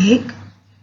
1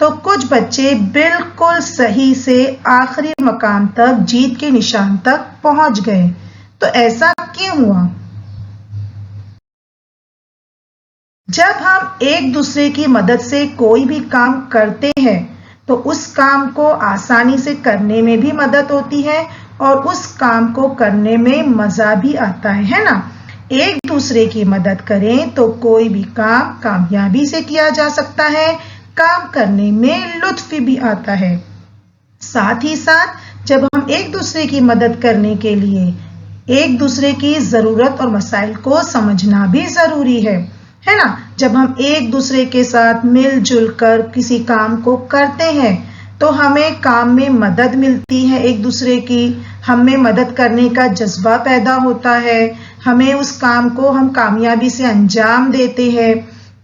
تو کچھ بچے بالکل صحیح سے آخری مقام تک جیت کے نشان تک پہنچ گئے. تو ایسا کیوں ہوا؟ جب ہم ایک دوسرے کی مدد سے کوئی بھی کام کرتے ہیں تو اس کام کو آسانی سے کرنے میں بھی مدد ہوتی ہے اور اس کام کو کرنے میں مزہ بھی آتا ہے نا؟ ایک دوسرے کی مدد کریں تو کوئی بھی کام کامیابی سے کیا جا سکتا ہے، کام کرنے میں لطف بھی آتا ہے. ساتھ ہی ساتھ جب ہم ایک دوسرے کی مدد کرنے کے لیے ایک دوسرے کی ضرورت اور مسائل کو سمجھنا بھی ضروری ہے نا؟ جب ہم ایک دوسرے کے ساتھ مل جل کر کسی کام کو کرتے ہیں تو ہمیں کام میں مدد ملتی ہے ایک دوسرے کی، ہمیں مدد کرنے کا جذبہ پیدا ہوتا ہے، ہمیں اس کام کو ہم کامیابی سے انجام دیتے ہیں،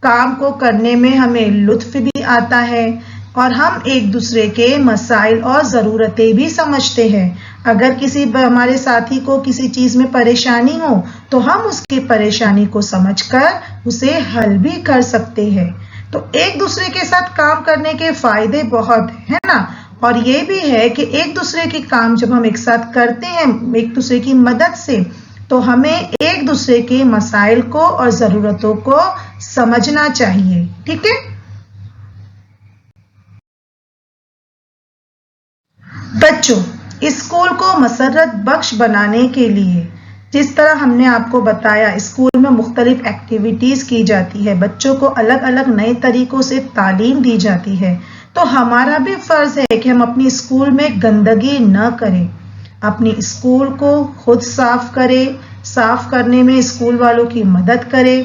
کام کو کرنے میں ہمیں لطف بھی آتا ہے اور ہم ایک دوسرے کے مسائل اور ضرورتیں بھی سمجھتے ہیں. اگر کسی ہمارے ساتھی کو کسی چیز میں پریشانی ہو تو ہم اس کی پریشانی کو سمجھ کر اسے حل بھی کر سکتے ہیں. تو ایک دوسرے کے ساتھ کام کرنے کے فائدے بہت ہیں نا؟ اور یہ بھی ہے کہ ایک دوسرے کے کام جب ہم ایک ساتھ کرتے ہیں ایک دوسرے کی مدد سے تو ہمیں ایک دوسرے کے مسائل کو اور ضرورتوں کو سمجھنا چاہیے. ٹھیک ہے بچوں، اسکول کو مسرت بخش بنانے کے لیے جس طرح ہم نے آپ کو بتایا اسکول میں مختلف ایکٹیویٹیز کی جاتی ہے، بچوں کو الگ الگ نئے طریقوں سے تعلیم دی جاتی ہے، تو ہمارا بھی فرض ہے کہ ہم اپنی اسکول میں گندگی نہ کریں، اپنی اسکول کو خود صاف کریں، صاف کرنے میں اسکول والوں کی مدد کریں،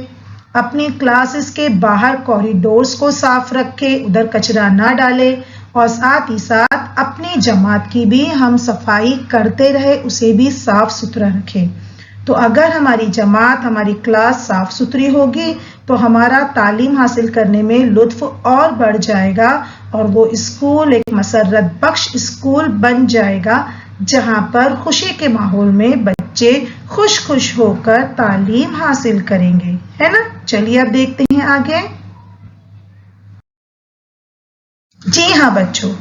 اپنی کلاسز کے باہر کوریڈورز کو صاف رکھیں، ادھر کچرا نہ ڈالیں اور ساتھ ہی ساتھ اپنی جماعت کی بھی ہم صفائی کرتے رہے، اسے بھی صاف ستھرا رکھیں. تو اگر ہماری جماعت ہماری کلاس صاف ستھری ہوگی تو ہمارا تعلیم حاصل کرنے میں لطف اور بڑھ جائے گا اور وہ اسکول ایک مسرت بخش اسکول بن جائے گا جہاں پر خوشی کے ماحول میں بچے خوش ہو کر تعلیم حاصل کریں گے، ہے نا؟ چلیے اب دیکھتے ہیں آگے. جی ہاں بچوں،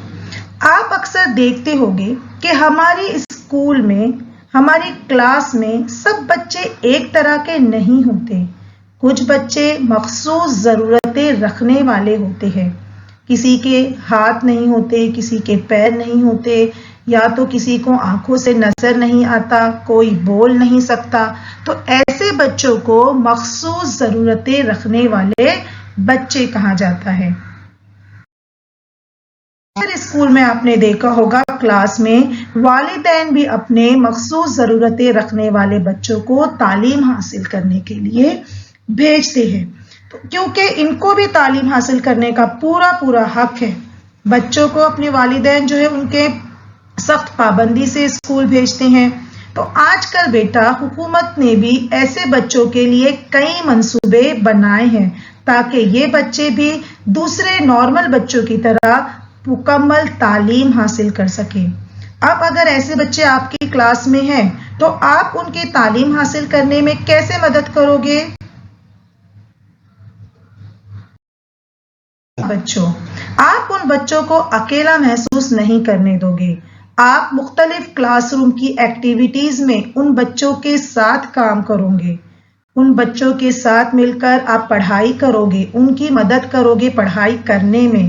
آپ اکثر دیکھتے ہوگے کہ ہماری اسکول میں ہماری کلاس میں سب بچے ایک طرح کے نہیں ہوتے. کچھ بچے مخصوص ضرورتیں رکھنے والے ہوتے ہیں، کسی کے ہاتھ نہیں ہوتے، کسی کے پیر نہیں ہوتے، یا تو کسی کو آنکھوں سے نظر نہیں آتا، کوئی بول نہیں سکتا. تو ایسے بچوں کو مخصوص ضرورتیں رکھنے والے بچے کہا جاتا ہے. اسکول میں آپ نے دیکھا ہوگا کلاس میں والدین بھی اپنے مخصوص ضرورتیں رکھنے والے بچوں کو تعلیم حاصل کرنے کے لیے بھیجتے ہیں، کیونکہ ان کو بھی تعلیم حاصل کرنے کا پورا حق ہے. بچوں کو اپنے والدین جو ہے ان کے سخت پابندی سے اسکول بھیجتے ہیں. تو آج کل بیٹا حکومت نے بھی ایسے بچوں کے لیے کئی منصوبے بنائے ہیں تاکہ یہ بچے بھی دوسرے نارمل بچوں کی طرح مکمل تعلیم حاصل کر سکیں. اب اگر ایسے بچے آپ کی کلاس میں ہیں تو آپ ان کی تعلیم حاصل کرنے میں کیسے مدد کرو گے؟ بچوں، آپ ان بچوں کو اکیلا محسوس نہیں کرنے دو گے. آپ مختلف کلاس روم کی ایکٹیویٹیز میں ان بچوں کے ساتھ کام کرو گے. ان بچوں کے ساتھ مل کر آپ پڑھائی کرو گے، ان کی مدد کرو گے پڑھائی کرنے میں.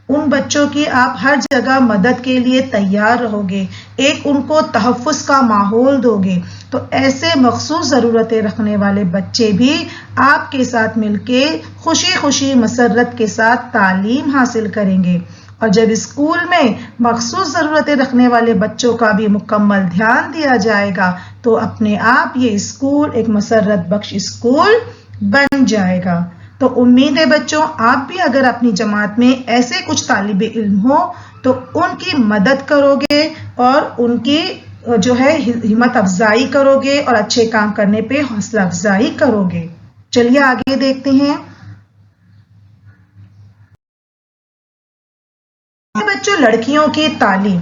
ان بچوں کی آپ ہر جگہ مدد کے لیے تیار رہو گے، ایک ان کو تحفظ کا ماحول دو گے. تو ایسے مخصوص ضرورتیں رکھنے والے بچے بھی آپ کے ساتھ مل کے خوشی مسرت کے ساتھ تعلیم حاصل کریں گے. اور جب اسکول میں مخصوص ضرورتیں رکھنے والے بچوں کا بھی مکمل دھیان دیا جائے گا تو اپنے آپ یہ اسکول ایک مسرت بخش اسکول بن جائے گا. تو امید ہے بچوں آپ بھی اگر اپنی جماعت میں ایسے کچھ طالب علم ہو تو ان کی مدد کرو گے اور ان کی جو ہے ہمت افزائی کرو گے اور اچھے کام کرنے پہ حوصلہ افزائی کرو گے. چلیے آگے دیکھتے ہیں. بچوں، لڑکیوں کی تعلیم.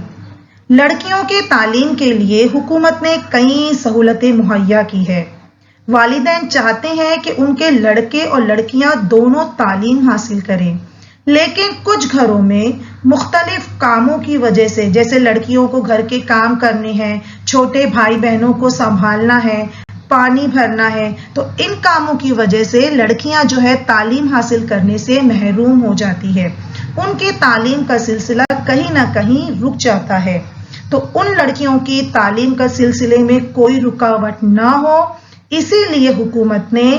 لڑکیوں کی تعلیم کے لیے حکومت نے کئی سہولتیں مہیا کی ہے. والدین چاہتے ہیں کہ ان کے لڑکے اور لڑکیاں دونوں تعلیم حاصل کریں. لیکن کچھ گھروں میں مختلف کاموں کی وجہ سے، جیسے لڑکیوں کو گھر کے کام کرنے ہیں، چھوٹے بھائی بہنوں کو سنبھالنا ہے، پانی بھرنا ہے، تو ان کاموں کی وجہ سے لڑکیاں جو ہے تعلیم حاصل کرنے سے محروم ہو جاتی ہے، ان کی تعلیم کا سلسلہ کہیں نہ کہیں رک جاتا ہے۔ تو ان لڑکیوں کی تعلیم کا سلسلے میں کوئی رکاوٹ نہ ہو، اسی لیے حکومت نے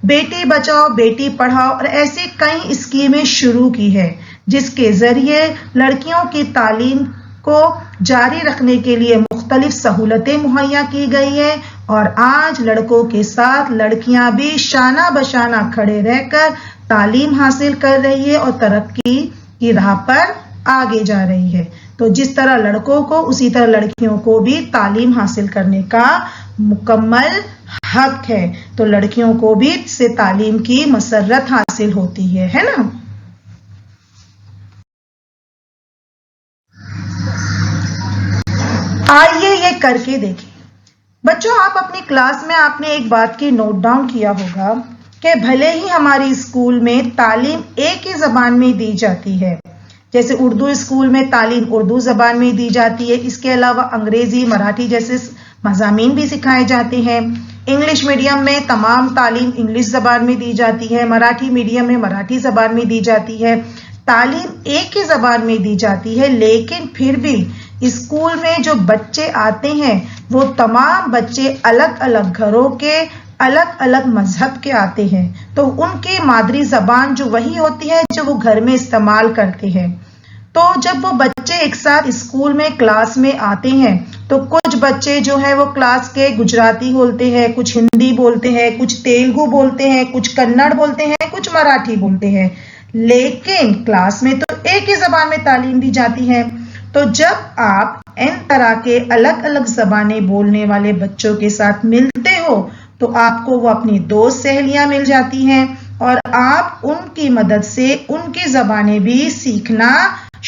بیٹی بچاؤ بیٹی پڑھاؤ اور ایسی کئی اسکیمیں شروع کی ہے، جس کے ذریعے لڑکیوں کی تعلیم کو جاری رکھنے کے لیے مختلف سہولتیں مہیا کی گئی ہیں، اور آج لڑکوں کے ساتھ لڑکیاں بھی شانہ بشانہ کھڑے رہ کر تعلیم حاصل کر رہی ہے اور ترقی کی راہ پر آگے جا رہی ہے۔ تو جس طرح لڑکوں کو اسی طرح لڑکیوں کو بھی تعلیم حاصل کرنے کا مکمل حق ہے، تو لڑکیوں کو بھی سے تعلیم کی مسرت حاصل ہوتی ہے نا۔ آئیے یہ کر کے دیکھیں۔ بچوں، آپ اپنی کلاس میں آپ نے ایک بات کی نوٹ ڈاؤن کیا ہوگا کہ بھلے ہی ہماری اسکول میں تعلیم ایک ہی زبان میں دی جاتی ہے، جیسے اردو اسکول میں تعلیم اردو زبان میں دی جاتی ہے، اس کے علاوہ انگریزی، مراٹھی جیسے مضامین بھی سکھائے جاتے ہیں، انگلش میڈیم میں تمام تعلیم انگلش زبان میں دی جاتی ہے، مراٹھی میڈیم میں مراٹھی زبان میں دی جاتی ہے، تعلیم ایک ہی زبان میں دی جاتی ہے، لیکن پھر بھی اسکول میں جو بچے آتے ہیں وہ تمام بچے الگ الگ گھروں کے الگ الگ مذہب کے آتے ہیں، تو ان کی مادری زبان جو وہی ہوتی ہے جو وہ گھر میں استعمال کرتے ہیں۔ تو جب وہ بچے ایک ساتھ اسکول میں کلاس میں آتے ہیں تو کچھ بچے جو ہے وہ کلاس کے گجراتی بولتے ہیں، کچھ ہندی بولتے ہیں، کچھ تیلگو بولتے ہیں، کچھ کنڑ بولتے ہیں، کچھ مراٹھی بولتے ہیں، لیکن کلاس میں تو ایک ہی زبان میں تعلیم دی جاتی ہے۔ تو جب آپ ان طرح کے الگ الگ زبانیں بولنے والے بچوں کے ساتھ ملتے ہو تو آپ کو وہ اپنی دوست سہیلیاں مل جاتی ہیں اور آپ ان کی مدد سے ان کی زبانیں بھی سیکھنا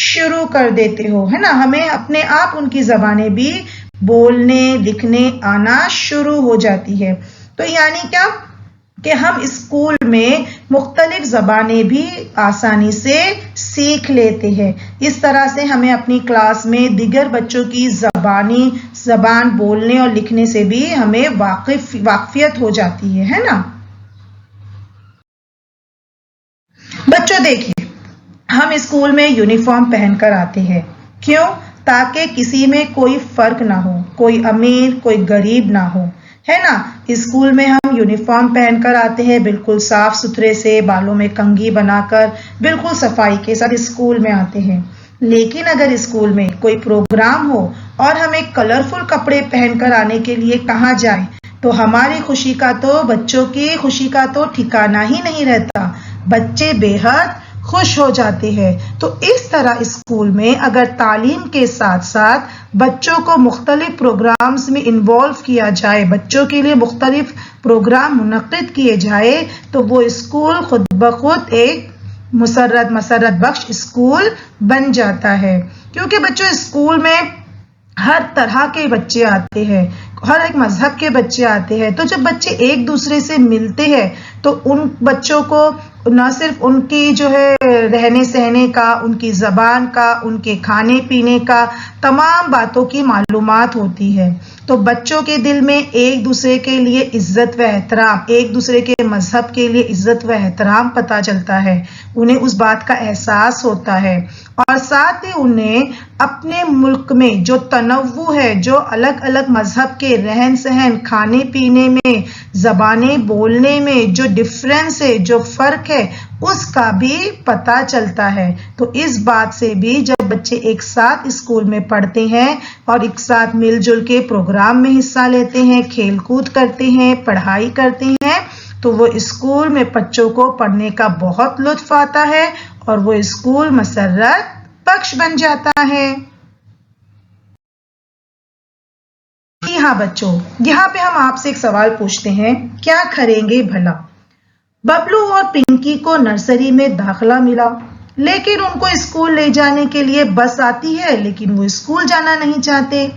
شروع کر دیتے ہو، ہے نا۔ ہمیں اپنے آپ ان کی زبانیں بھی بولنے لکھنے آنا شروع ہو جاتی ہے۔ تو یعنی کیا کہ ہم اسکول میں مختلف زبانیں بھی آسانی سے سیکھ لیتے ہیں۔ اس طرح سے ہمیں اپنی کلاس میں دیگر بچوں کی زبان بولنے اور لکھنے سے بھی ہمیں واقفیت ہو جاتی ہے نا۔ بچوں دیکھیے، ہم اسکول میں یونیفارم پہن کر آتے ہیں، کیوں؟ تاکہ کسی میں کوئی فرق نہ ہو، کوئی امیر کوئی غریب نہ ہو، ہے نا۔ اسکول میں ہم یونیفارم پہن کر آتے ہیں، بالکل صاف ستھرے سے، بالوں میں کنگھی بنا کر بالکل صفائی کے ساتھ اسکول میں آتے ہیں۔ لیکن اگر اسکول میں کوئی پروگرام ہو اور ہمیں کلرفل کپڑے پہن کر آنے کے لیے کہا جائے تو ہماری خوشی کا تو بچوں کی خوشی کا تو ٹھکانہ ہی نہیں رہتا، بچے بے حد خوش ہو جاتے ہیں۔ تو اس طرح اسکول میں اگر تعلیم کے ساتھ ساتھ بچوں کو مختلف پروگرامز میں انوالو کیا جائے، بچوں کے لیے مختلف پروگرام منعقد کیے جائے تو وہ اسکول خود بخود ایک مسرت بخش اسکول بن جاتا ہے، کیونکہ بچوں اسکول میں ہر طرح کے بچے آتے ہیں، ہر ایک مذہب کے بچے آتے ہیں، تو جب بچے ایک دوسرے سے ملتے ہیں تو ان بچوں کو نہ صرف ان کی جو ہے رہنے سہنے کا، ان کی زبان کا، ان کے کھانے پینے کا، تمام باتوں کی معلومات ہوتی ہے، تو بچوں کے دل میں ایک دوسرے کے لیے عزت و احترام، ایک دوسرے کے مذہب کے لیے عزت و احترام پتہ چلتا ہے، انہیں اس بات کا احساس ہوتا ہے، اور ساتھ ہی انہیں اپنے ملک میں جو تنوع ہے، جو الگ الگ مذہب کے رہن سہن، کھانے پینے میں، زبانیں بولنے میں جو ڈفرینس ہے، جو فرق ہے، اس کا بھی پتہ چلتا ہے۔ تو اس بات سے بھی جب بچے ایک ساتھ اسکول میں پڑھتے ہیں اور ایک ساتھ مل جل کے پروگرام میں حصہ لیتے ہیں، کھیل کود کرتے ہیں، پڑھائی کرتے ہیں، تو وہ اسکول میں بچوں کو پڑھنے کا بہت لطف آتا ہے اور وہ اسکول مسرت بخش بن جاتا ہے۔ جی ہاں بچوں، یہاں پہ ہم آپ سے ایک سوال پوچھتے ہیں، کیا کریں گے بھلا؟ ببلو اور پنکی کو نرسری میں داخلہ ملا، لیکن ان کو اسکول لے جانے کے لیے بس آتی ہے، لیکن وہ اسکول جانا نہیں چاہتے،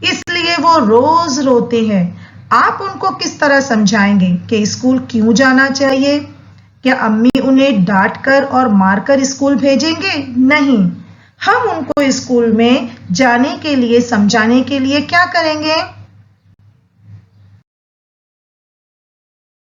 اس لیے وہ روز روتے ہیں۔ آپ ان کو کس طرح سمجھائیں گے کہ اسکول کیوں جانا چاہیے؟ کیا امی انہیں ڈانٹ کر اور مار کر اسکول بھیجیں گے؟ نہیں، ہم ان کو اسکول میں جانے کے لیے سمجھانے کے لیے کیا کریں گے؟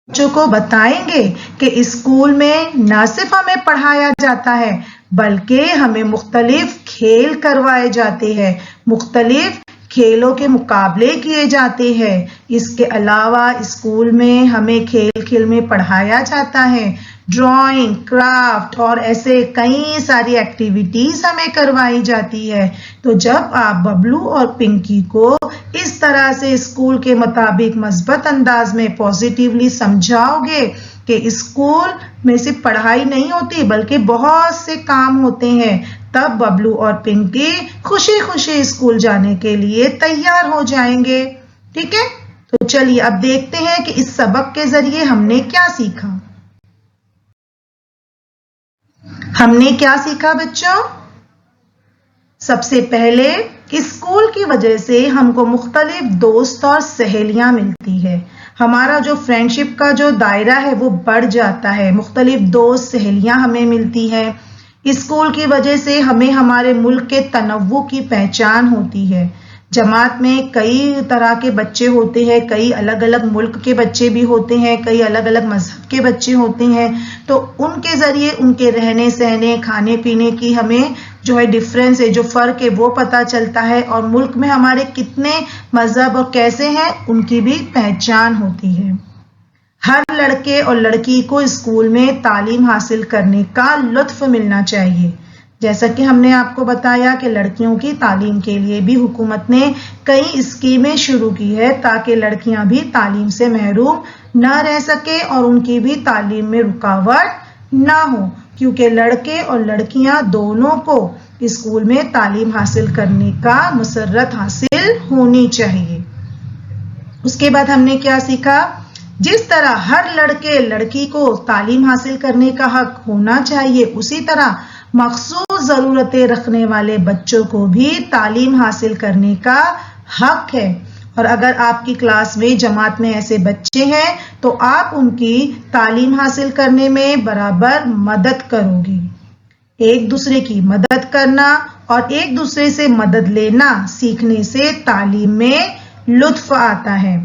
بچوں کو بتائیں گے کہ اسکول میں نہ صرف ہمیں پڑھایا جاتا ہے بلکہ ہمیں مختلف کھیل کروائے جاتے ہیں، مختلف کھیلوں کے مقابلے کیے جاتے ہیں۔ اس کے علاوہ اسکول میں ہمیں کھیل میں پڑھایا جاتا ہے، ڈرائنگ، کرافٹ اور ایسے کئی ساری ایکٹیویٹیز ہمیں کروائی جاتی ہے۔ تو جب آپ ببلو اور پنکی کو اس طرح سے اسکول کے مطابق مثبت انداز میں پازیٹیولی سمجھاؤ گے کہ اسکول میں صرف پڑھائی نہیں ہوتی بلکہ بہت سے کام ہوتے ہیں، تب ببلو اور پنکی خوشی خوشی اسکول جانے کے لیے تیار ہو جائیں گے۔ ٹھیک ہے، تو چلیے اب دیکھتے ہیں کہ اس سبق کے ذریعے ہم نے کیا سیکھا۔ ہم نے کیا سیکھا بچوں؟ سب سے پہلے اسکول کی وجہ سے ہم کو مختلف دوست اور سہیلیاں ملتی ہے، ہمارا جو فرینڈشپ کا جو دائرہ ہے وہ بڑھ جاتا ہے، مختلف دوست سہیلیاں ہمیں ملتی ہیں۔ اسکول کی وجہ سے ہمیں ہمارے ملک کے تنوع کی پہچان ہوتی ہے۔ جماعت میں کئی طرح کے بچے ہوتے ہیں، کئی الگ الگ ملک کے بچے بھی ہوتے ہیں، کئی الگ الگ مذہب کے بچے ہوتے ہیں، تو ان کے ذریعے ان کے رہنے سہنے کھانے پینے کی ہمیں جو ہے ڈفرینس ہے، جو فرق ہے وہ پتہ چلتا ہے، اور ملک میں ہمارے کتنے مذہب اور کیسے ہیں ان کی بھی پہچان ہوتی ہے۔ ہر لڑکے اور لڑکی کو اسکول میں تعلیم حاصل کرنے کا لطف ملنا چاہیے۔ جیسا کہ ہم نے آپ کو بتایا کہ لڑکیوں کی تعلیم کے لیے بھی حکومت نے کئی اسکیمیں شروع کی ہے تاکہ لڑکیاں بھی تعلیم سے محروم نہ رہ سکے اور ان کی بھی تعلیم میں رکاوٹ نہ ہو، کیونکہ لڑکے اور لڑکیاں دونوں کو اسکول میں تعلیم حاصل کرنے کا مسرت حاصل ہونی چاہیے۔ اس کے بعد ہم نے کیا سیکھا؟ جس طرح ہر لڑکے لڑکی کو تعلیم حاصل کرنے کا حق ہونا چاہیے، اسی طرح مخصوص ضرورتیں رکھنے والے بچوں کو بھی تعلیم حاصل کرنے کا حق ہے۔ اور اگر آپ کی کلاس میں جماعت میں ایسے بچے ہیں تو آپ ان کی تعلیم حاصل کرنے میں برابر مدد کرو گی۔ ایک دوسرے کی مدد کرنا اور ایک دوسرے سے مدد لینا سیکھنے سے تعلیم میں لطف آتا ہے۔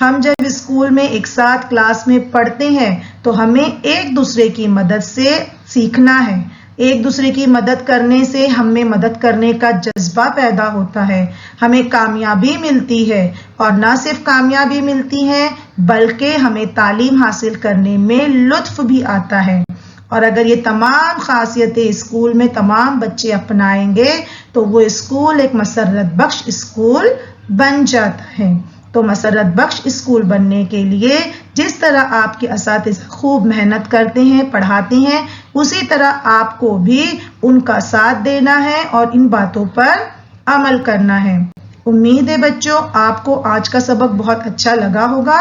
ہم جب اسکول میں ایک ساتھ کلاس میں پڑھتے ہیں تو ہمیں ایک دوسرے کی مدد سے سیکھنا ہے، ایک دوسرے کی مدد کرنے سے ہمیں مدد کرنے کا جذبہ پیدا ہوتا ہے، ہمیں کامیابی ملتی ہے، اور نہ صرف کامیابی ملتی ہے بلکہ ہمیں تعلیم حاصل کرنے میں لطف بھی آتا ہے۔ اور اگر یہ تمام خاصیتیں اسکول میں تمام بچے اپنائیں گے تو وہ اسکول ایک مسرت بخش اسکول بن جاتا ہے۔ تو مسرت بخش اسکول بننے کے لیے جس طرح آپ کے اساتذہ خوب محنت کرتے ہیں، پڑھاتے ہیں، اسی طرح آپ کو بھی ان کا ساتھ دینا ہے اور ان باتوں پر عمل کرنا ہے۔ امید ہے بچوں آپ کو آج کا سبق بہت اچھا لگا ہوگا،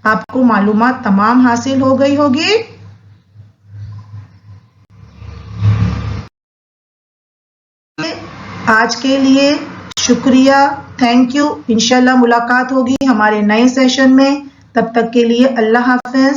آپ کو معلومات تمام حاصل ہو گئی ہوگی۔ آج کے لیے شکریہ، تھینک یو۔ انشاءاللہ ملاقات ہوگی ہمارے نئے سیشن میں، تب تک کے لیے اللہ حافظ۔